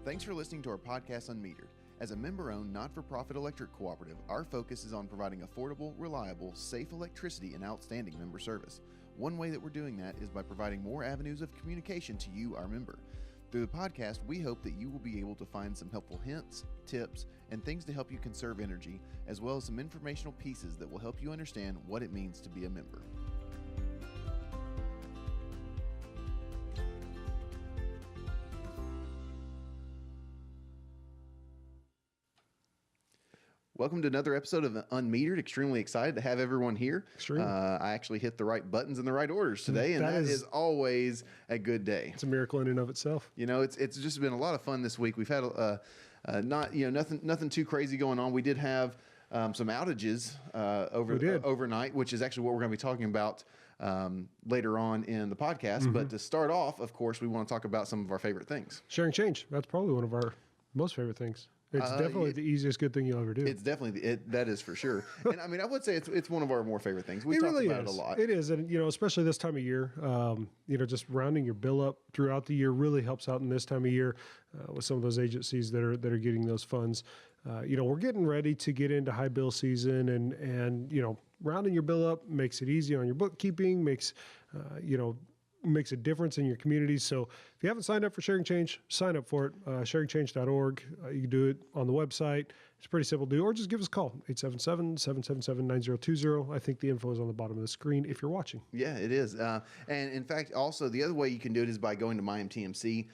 Thanks for listening to our podcast unMeterd. As a member-owned, not-for-profit electric cooperative, our focus is on providing affordable, reliable, safe electricity and outstanding member service. One way that we're doing that is by providing more avenues of communication to you, our member. Through the podcast, we hope that you will be able to find some helpful hints, tips, and things to help you conserve energy, as well as some informational pieces that will help you understand what it means to be a member. Welcome to another episode of unMeterd. Extremely excited to have everyone here. I actually hit the right buttons in the right orders today, and that is always a good day. It's a miracle in and of itself. You know, it's just been a lot of fun this week. We've had nothing too crazy going on. We did have some outages overnight, which is actually what we're going to be talking about later on in the podcast. Mm-hmm. But to start off, of course, we want to talk about some of our favorite things. Sharing change. That's probably one of our most favorite things. It's definitely the easiest good thing you'll ever do. It's definitely that is for sure. And I mean, I would say it's one of our more favorite things. We talked about it a lot. It is, and especially this time of year, just rounding your bill up throughout the year really helps out in this time of year with some of those agencies that are getting those funds. We're getting ready to get into high bill season, and rounding your bill up makes it easy on your bookkeeping, makes a difference in your community. So if you haven't signed up for Sharing Change, sign up for it. SharingChange.org. You can do it on the website. It's pretty simple to do, or just give us a call, 877-777-9020. I think the info is on the bottom of the screen if you're watching. Yeah, it is. And in fact, also the other way you can do it is by going to MyMTEMC,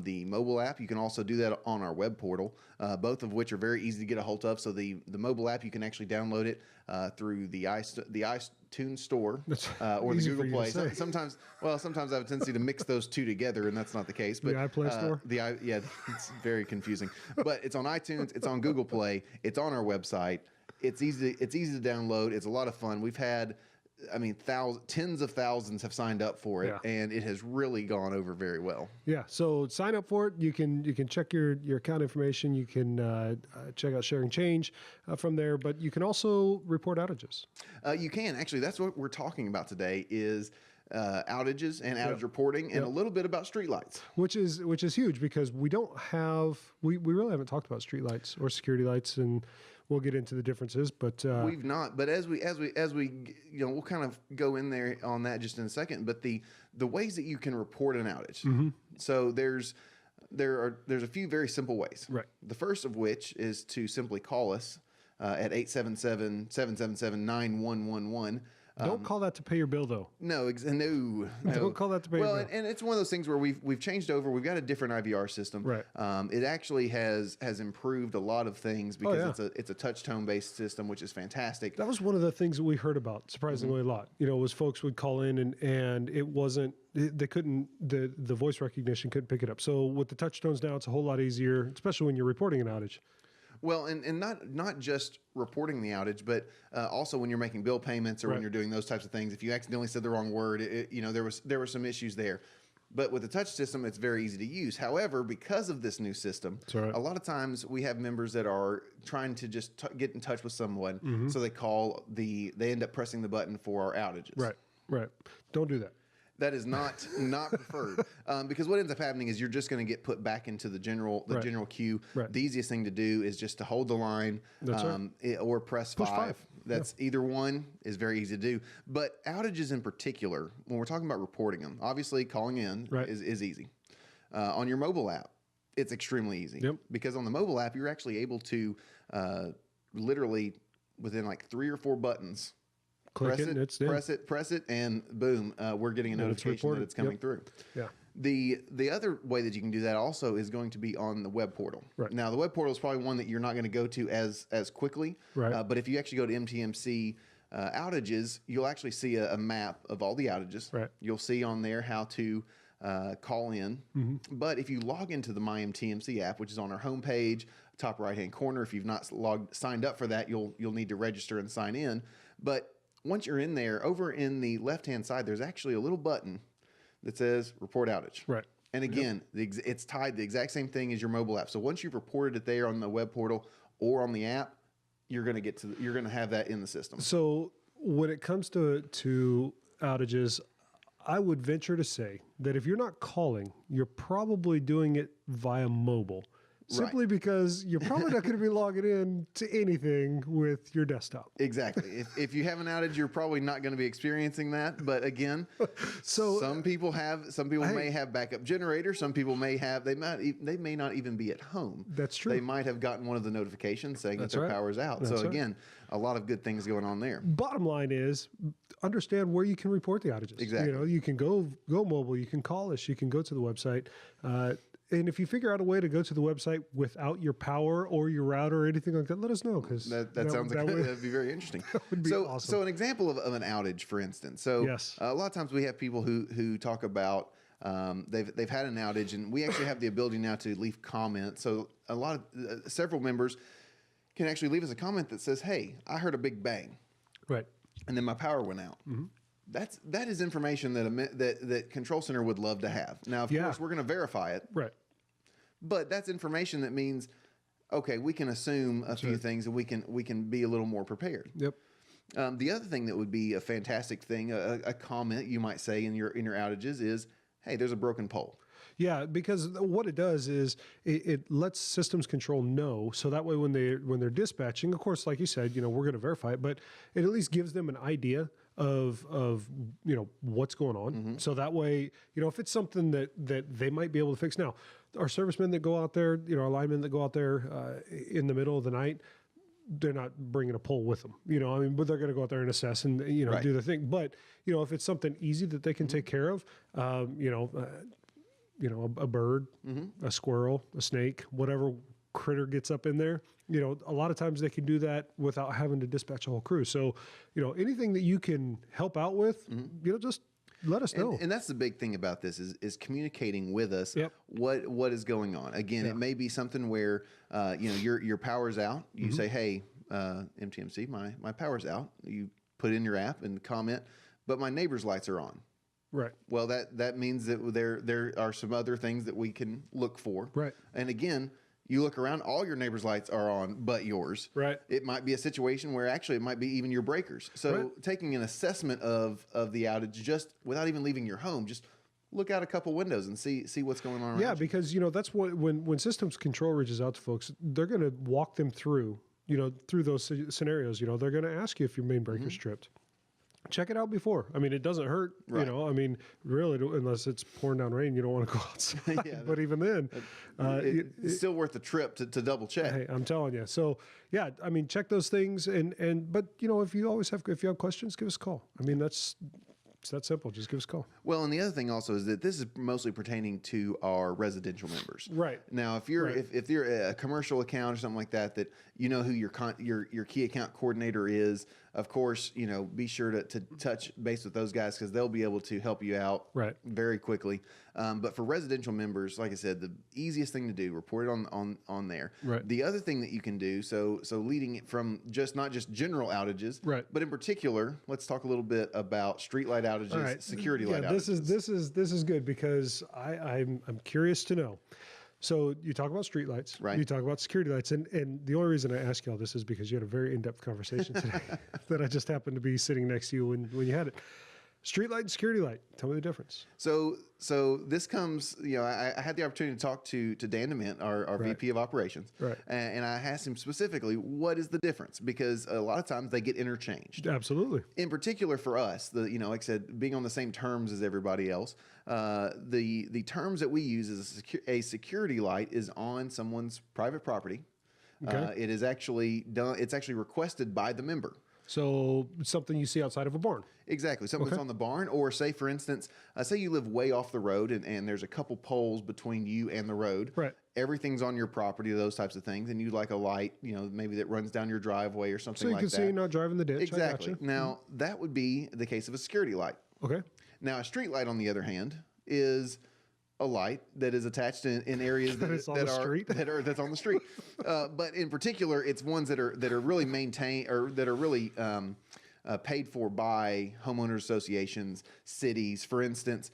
the mobile app. You can also do that on our web portal, both of which are very easy to get a hold of. So the mobile app, you can actually download it through the iTunes store or the Google Play. Sometimes I have a tendency to mix those two together, and that's not the case. But the iPlay store? It's very confusing. But it's on iTunes, it's on Google Play, it's on our website. It's easy to download. It's a lot of fun. We've had, tens of thousands have signed up for it, and it has really gone over very well. Yeah. So sign up for it. You can check your account information. You can check out Sharing Change from there, but you can also report outages. You can actually. That's what we're talking about today is outages and outage reporting, and a little bit about streetlights, which is huge because we really haven't talked about streetlights or security lights, and we'll get into the differences. But we've not. But as we we'll kind of go in there on that just in a second. But the ways that you can report an outage. Mm-hmm. So there's a few very simple ways. Right. The first of which is to simply call us at 877-777-9111. Don't call that to pay your bill, though. No. Don't call that to pay your bill. Well, and it's one of those things where we've changed over. We've got a different IVR system. Right. It actually has improved a lot it because it's a touch tone based system, which is fantastic. That was one of the things that we heard about surprisingly a lot. Was folks would call in and it wasn't. They couldn't. The voice recognition couldn't pick it up. So with the touch tones now, it's a whole lot easier, especially when you're reporting an outage. Well, and not just reporting the outage, but also when you're making bill payments or when you're doing those types of things. If you accidentally said the wrong word, there were some issues there. But with the touch system, it's very easy to use. However, because of this new system, a lot of times we have members that are trying to just get in touch with someone, so they end up pressing the button for our outages. Right. Don't do that. That is not preferred because what ends up happening is you're just going to get put back into the general queue. Right. The easiest thing to do is just to hold the line or press push 5. That's either one is very easy to do. But outages in particular, when we're talking about reporting them, obviously calling in is easy. On your mobile app, it's extremely easy because on the mobile app, you're actually able to literally within like 3 or 4 buttons, press it, and boom, we're getting a notification that it's coming through. Yeah. The other way that you can do that also is going to be on the web portal. Right. Now, the web portal is probably one that you're not going to go to as quickly. Right. But if you actually go to MTEMC outages, you'll actually see a map of all the outages. Right. You'll see on there how to call in. Mm-hmm. But if you log into the MyMTEMC app, which is on our homepage, top right-hand corner, if you've not signed up for that, you'll need to register and sign in. But once you're in there, over in the left-hand side, there's actually a little button that says Report Outage. Right. And again, it's tied the exact same thing as your mobile app. So once you've reported it there on the web portal or on the app, you're going to have that in the system. So when it comes to outages, I would venture to say that if you're not calling, you're probably doing it via mobile. Simply because you're probably not going to be logging in to anything with your desktop. Exactly. If you have an outage, you're probably not going to be experiencing that. But again, some people may have backup generators. Some people may have, they may not even be at home. That's true. They might have gotten one of the notifications saying that their power's out. That's so again, a lot of good things going on there. Bottom line is understand where you can report the outages. Exactly. You can go mobile, you can call us, you can go to the website. And if you figure out a way to go to the website without your power or your router or anything like that, let us know. Because that sounds like that'd be very interesting. That would be awesome. So an example of an outage, for instance. So yes. A lot of times we have people who talk about they've had an outage, and we actually have the ability now to leave comments. So several members can actually leave us a comment that says, "Hey, I heard a big bang, right, and then my power went out." Mm-hmm. That is information that Control Center would love to have. Now, of course, we're going to verify it. Right. But that's information that means, okay, we can assume a few things, and we can be a little more prepared. Yep. The other thing that would be a fantastic thing, a comment you might say in your outages is, hey, there's a broken pole. Yeah, because what it does is it lets systems control know, so that way when they're dispatching, of course, like you said, we're going to verify it, but it at least gives them an idea of what's going on. Mm-hmm. So that way, if it's something that they might be able to fix. Now, our servicemen that go out there, our linemen that go out there in the middle of the night, they're not bringing a pole with them, but they're going to go out there and assess and right. do the thing. But if it's something easy that they can take care of, a bird, mm-hmm. a squirrel, a snake, whatever critter gets up in there, a lot of times they can do that without having to dispatch a whole crew. So, anything that you can help out with, mm-hmm. Just let us know. And that's the big thing about this is communicating with us. Yep. What is going on. Again, it may be something where your power's out. You mm-hmm. say, hey, MTEMC, my power's out. You put in your app and comment, but my neighbor's lights are on. Right. Well, that means that there are some other things that we can look for. Right. And again, you look around, all your neighbors' lights are on but yours. Right. It might be a situation where actually it might be even your breakers. So taking an assessment of the outage just without even leaving your home, just look out a couple windows and see what's going on around you. Because that's what when systems control reaches out to folks, they're going to walk them through those scenarios. They're going to ask you if your main breaker's mm-hmm. tripped. Check it out before. It doesn't hurt, right. Really, unless it's pouring down rain, you don't want to go outside. But even then, it's still worth the trip to double check. Hey, I'm telling you. So, check those things. But if you have questions, give us a call. It's that simple. Just give us a call. Well, and the other thing also is that this is mostly pertaining to our residential members. Right. Now, if you're if you're a commercial account or something like that who your key account coordinator is, of course, be sure to touch base with those guys because they'll be able to help you out very quickly. But for residential members, like I said, the easiest thing to do, report it on there. Right. The other thing that you can do, so leading it from not just general outages, but in particular, let's talk a little bit about streetlight outages, security light outages. This is good because I'm curious to know. So you talk about streetlights, right? You talk about security lights, and the only reason I ask you all this is because you had a very in-depth conversation today that I just happened to be sitting next to you when you had it. Streetlight and security light. Tell me the difference. So this comes, I had the opportunity to talk to Dan DeMint, our VP of operations, and I asked him specifically, what is the difference? Because a lot of times they get interchanged. Absolutely. In particular for us, like I said, being on the same terms as everybody else, the terms that we use is a security light is on someone's private property. Okay. It is actually done. It's actually requested by the member. So something you see outside of a barn. Exactly. Something that's on the barn, or say, for instance, say you live way off the road and there's a couple poles between you and the road. Right. Everything's on your property, those types of things, and you'd like a light, maybe that runs down your driveway or something like that. So you can see you're not driving the ditch. Exactly. Now, that would be the case of a security light. Okay. Now, a street light, on the other hand, is a light that is attached in areas that's on the street. But in particular, it's ones that are really maintained or that are really paid for by homeowners associations, cities. For instance,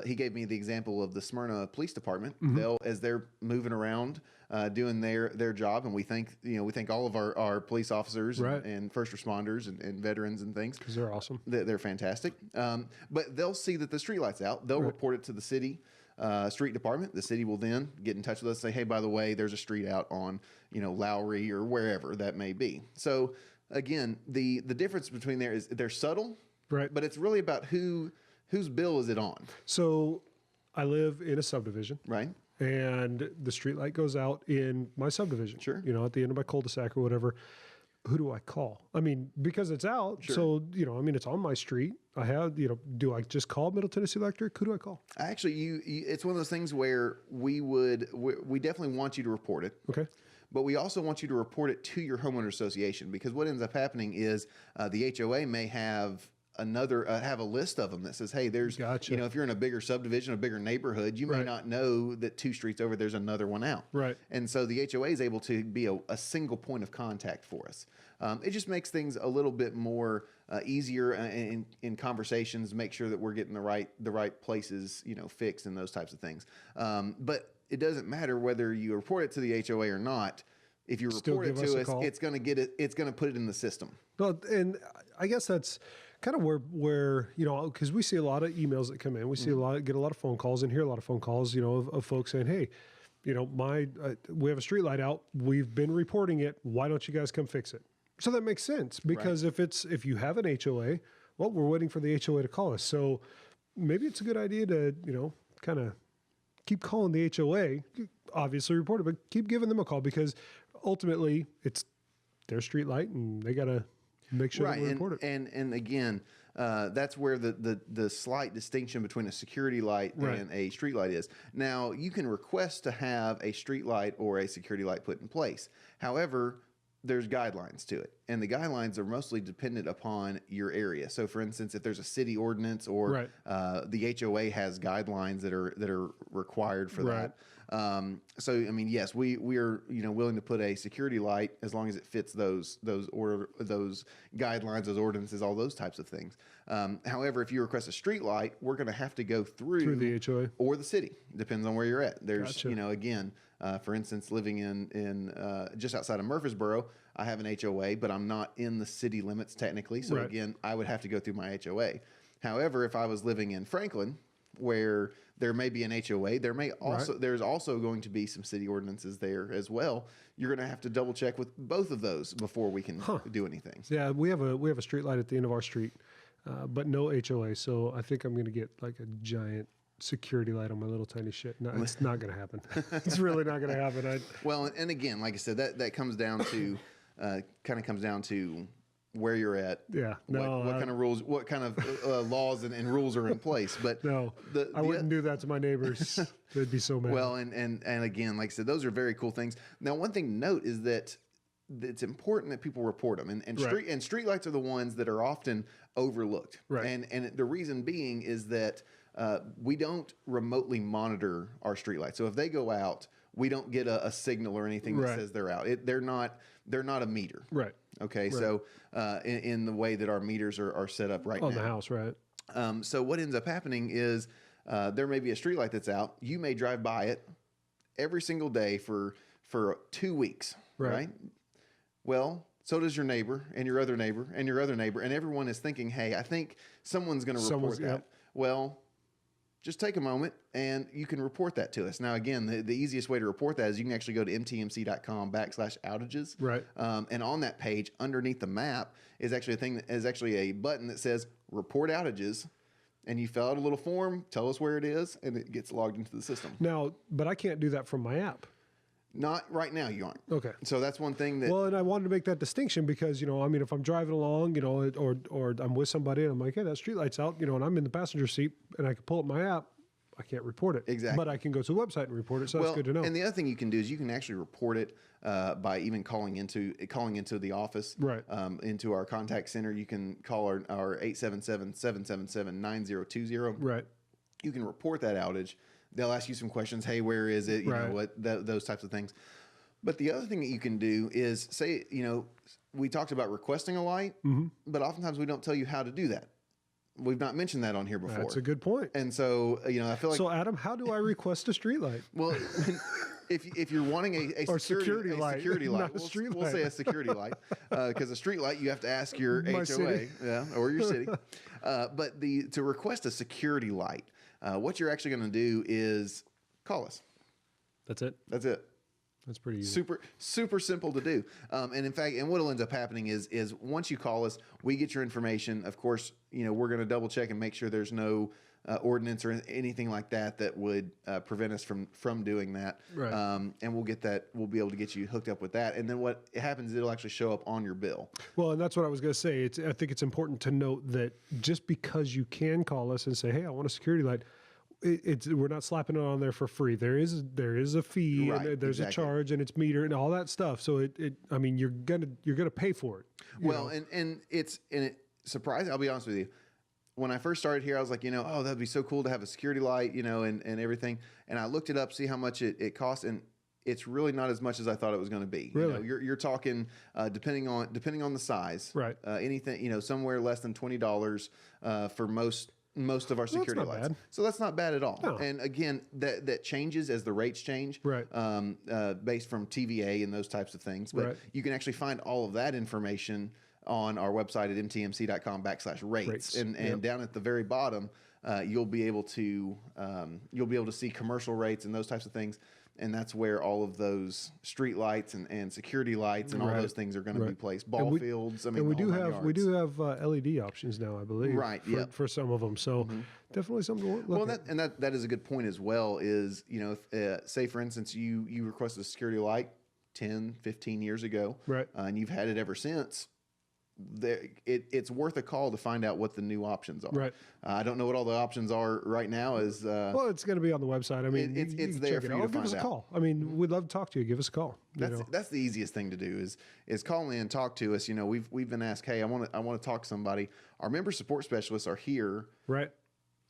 he gave me the example of the Smyrna Police Department. As they're moving around, doing their job, and we thank all of our police officers and first responders and veterans and things, because they're awesome. They're fantastic. But they'll see that the streetlight's out. They'll report it to the city street department. The city will then get in touch with us and say, hey, by the way, there's a street out on Lowry or wherever that may be. So again, the difference between there is they're subtle, but it's really about whose bill is it on. So I live in a subdivision, right? And the street light goes out in my subdivision. Sure. At the end of my cul-de-sac or whatever. Who do I call? I mean, because it's out. Sure. So, it's on my street. I have, do I just call Middle Tennessee Electric? Who do I call? Actually, it's one of those things where we definitely want you to report it. Okay. But we also want you to report it to your homeowner association, because what ends up happening is the HOA may have have a list of them that says, hey, there's, if you're in a bigger subdivision, a bigger neighborhood, you may not know that 2 streets over, there's another one out. Right. And so the HOA is able to be a single point of contact for us. It just makes things a little bit more easier in conversations, make sure that we're getting the right places, fixed and those types of things. But it doesn't matter whether you report it to the HOA or not. If you report it to us, it's going to get it. It's going to put it in the system. Well, and I guess that's kind of where because we see a lot of emails that come in, we see get a lot of phone calls, and hear a lot of phone calls, of folks saying, hey, we have a street light out, we've been reporting it, why don't you guys come fix it? So that makes sense, because if you have an HOA, well, we're waiting for the HOA to call us. So maybe it's a good idea to kind of keep calling the HOA, obviously report it, but keep giving them a call, because ultimately it's their street light and they got to make sure that we report it. And again, that's where the slight distinction between a security light and a street light is. Now, you can request to have a street light or a security light put in place. However, there's guidelines to it, and the guidelines are mostly dependent upon your area. So, for instance, if there's a city ordinance or the HOA has guidelines that are required for that. So, I mean, yes, we are willing to put a security light as long as it fits those guidelines, those ordinances, all those types of things. However, if you request a street light, we're going to have to go through the HOA or the city. Depends on where you're at. There's again. For instance, living in just outside of Murfreesboro, I have an HOA, but I'm not in the city limits technically. So again, I would have to go through my HOA. However, if I was living in Franklin, where there may be an HOA, there's also going to be some city ordinances there as well. You're going to have to double check with both of those before we can do anything. Yeah, we have a street light at the end of our street, but no HOA. So I think I'm going to get like a giant security light on my little tiny shit. No, it's not going to happen. It's really not going to happen. Well, and again, like I said, that comes down to kind of comes down to where you're at. Yeah. What kind of rules, what kind of laws and rules are in place. But no, I wouldn't do that to my neighbors. They'd be so mad. Well, and again, like I said, those are very cool things. Now, one thing to note is that it's important that people report them, and street lights are the ones that are often overlooked. Right. And the reason being is that we don't remotely monitor our streetlights. So if they go out, we don't get a signal or anything that says they're out. They're not a meter. Right. Okay. Right. So in the way that our meters are set up right now. On the house, right. So what ends up happening is there may be a streetlight that's out. You may drive by it every single day for 2 weeks. Right. Well, so does your neighbor and your other neighbor and your other neighbor. And everyone is thinking, hey, I think someone's going to report that. Yep. Well, just take a moment and you can report that to us. Now, again, the easiest way to report that is you can actually go to mtmc.com/outages. Right. And on that page, underneath the map, is actually a button that says report outages. And you fill out a little form, tell us where it is, and it gets logged into the system. Now, but I can't do that from my app. Not right now, you aren't. Okay. So that's one thing that... Well, and I wanted to make that distinction because, if I'm driving along, or I'm with somebody and I'm like, hey, that streetlight's out, and I'm in the passenger seat and I can pull up my app, I can't report it. Exactly. But I can go to the website and report it, so that's good to know. And the other thing you can do is you can actually report it by even calling into the office. Right. Into our contact center. You can call our 877-777-9020. Right. You can report that outage. They'll ask you some questions. Hey, where is it? You know what? Those types of things. But the other thing that you can do is say, we talked about requesting a light, but oftentimes we don't tell you how to do that. We've not mentioned that on here before. That's a good point. And so, I feel like... So, Adam, how do I request a street light? Well, if you're wanting a security light, we'll say a security light, because a street light, you have to ask your HOA or your city. But to request a security light, what you're actually going to do is call us. That's it? That's it. That's pretty easy. Super simple to do. And in fact, and what will end up happening is once you call us, we get your information. Of course, we're going to double check and make sure there's no ordinance or anything like that would prevent us from doing that. Right. And we'll get that. We'll be able to get you hooked up with that. And then what happens, it'll actually show up on your bill. Well, and that's what I was going to say. I think it's important to note that just because you can call us and say, hey, I want a security light, we're not slapping it on there for free. There is a fee, right, and there's a charge, and it's metered and all that stuff. So you're gonna pay for it. Well, and it's surprising. I'll be honest with you. When I first started here, I was like, oh, that'd be so cool to have a security light, and everything. And I looked it up, see how much it costs, and it's really not as much as I thought it was going to be. Really? You're talking depending on the size, right? Anything somewhere less than $20 for most of our security lights. Bad. So that's not bad at all. No. And again, that changes as the rates change, right? Based from TVA and those types of things. But you can actually find all of that information on our website at mtmc.com/rates. And down at the very bottom, you'll be able to see commercial rates and those types of things. And that's where all of those street lights and security lights and all those things are going to be placed. Ball fields. I mean, and we do have LED options now, I believe. Right. For some of them. So definitely something to look at. Well, that is a good point as well. Is if say for instance you requested a security light 10, 15 years ago, right, and you've had it ever since. It's worth a call to find out what the new options are. Right. I don't know what all the options are right now. Well, it's going to be on the website. I mean, it's there for you to find out. Give us a call. I mean, we'd love to talk to you. Give us a call. That's the easiest thing to do is call in and talk to us. We've been asked, hey, I want to talk to somebody. Our member support specialists are here. Right.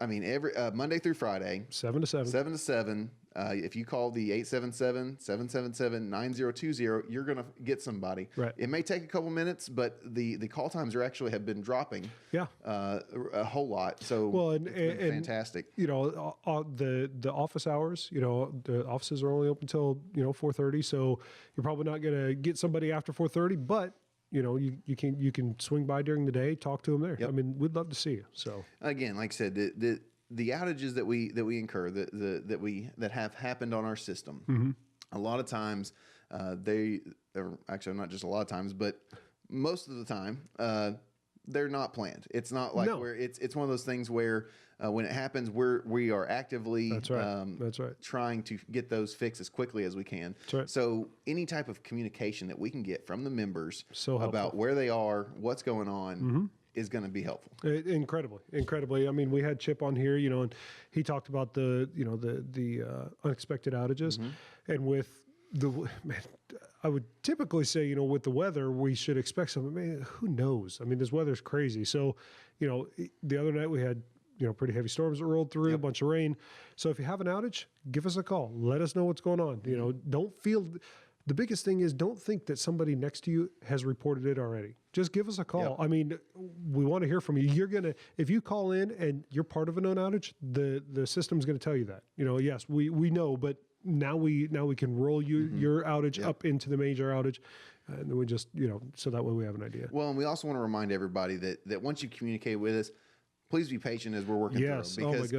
I mean, every Monday through Friday, 7 to 7. 7 to 7. If you call the 877-777-9020, you're going to get somebody. Right. It may take a couple minutes, but the call times have been dropping. Yeah. A whole lot. So it's been fantastic. The office hours. The offices are only open till 4:30. So you're probably not going to get somebody after 4:30, but. You can swing by during the day, talk to them there. Yep. I mean, we'd love to see you. So again, like I said, the outages that we incur that have happened on our system, a lot of times actually not just a lot of times, but most of the time they're not planned. It's not like where it's one of those things where when it happens, we are actively That's right. trying to get those fixed as quickly as we can. That's right. So any type of communication that we can get from the members about helpful. Where they are, what's going on, is going to be helpful. Incredibly. I mean, we had Chip on here, and he talked about the unexpected outages, and with I would typically say, with the weather, we should expect something. Man, who knows? I mean, this weather's crazy. So, the other night we had, pretty heavy storms that rolled through, a bunch of rain. So if you have an outage, give us a call. Let us know what's going on. The biggest thing is don't think that somebody next to you has reported it already. Just give us a call. Yep. I mean, we want to hear from you. If you call in and you're part of a known outage, the system's going to tell you that. Yes, we know, but now we can roll your outage up into the major outage. And then we just, so that way we have an idea. Well, and we also want to remind everybody that once you communicate with us, please be patient as we're working through.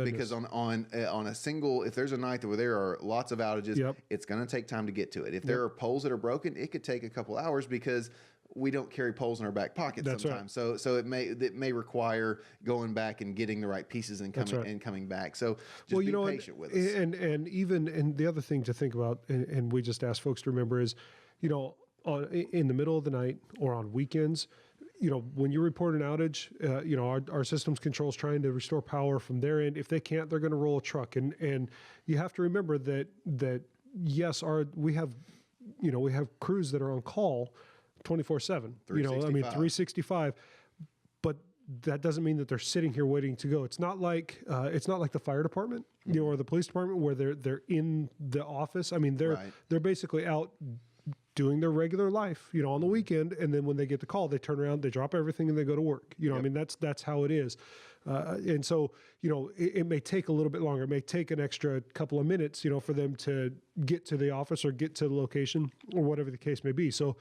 Because on a single, if there's a night where there are lots of outages, it's going to take time to get to it. If there are poles that are broken, it could take a couple hours because we don't carry poles in our back pocket sometimes. Right. So it may require going back and getting the right pieces and coming back. So just be patient with us. And the other thing to think about, and we just ask folks to remember is, in the middle of the night or on weekends, when you report an outage, our systems control is trying to restore power from their end. If they can't, they're going to roll a truck. And you have to remember that yes, we have crews that are on call 24/7. 365. But that doesn't mean that they're sitting here waiting to go. It's not like the fire department, or the police department where they're in the office. I mean, they're basically out doing their regular life, on the weekend. And then when they get the call, they turn around, they drop everything and they go to work. I mean, that's how it is. And so, it may take a little bit longer. It may take an extra couple of minutes, for them to get to the office or get to the location or whatever the case may be. So,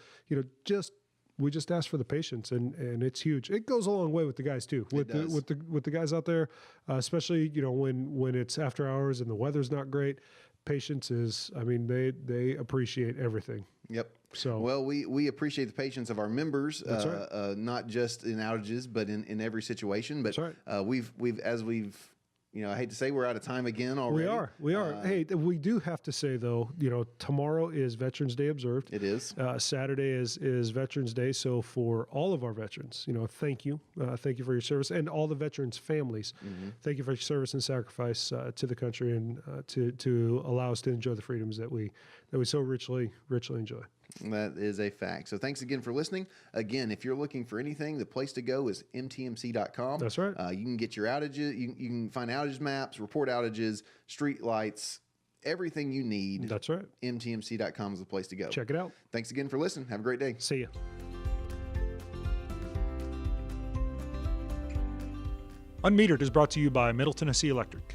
we just ask for the patience, and it's huge. It goes a long way with the guys too, with the guys out there, especially when it's after hours and the weather's not great. Patience is, I mean, they appreciate everything. Yep. So well, we appreciate the patience of our members, right. Not just in outages, but in every situation. But that's right. we've I hate to say we're out of time again already. We are. Hey, we do have to say though, tomorrow is Veterans Day observed. It is. Saturday is Veterans Day. So for all of our veterans, thank you. Thank you for your service, and all the veterans' families. Mm-hmm. Thank you for your service and sacrifice to the country, and to allow us to enjoy the freedoms that we so richly enjoy. That is a fact. So thanks again for listening. Again, if you're looking for anything, the place to go is MTEMC.com. That's right. You can get your outages. You can find outage maps, report outages, street lights, everything you need. That's right. MTEMC.com is the place to go. Check it out. Thanks again for listening. Have a great day. See ya. unMeterd is brought to you by Middle Tennessee Electric.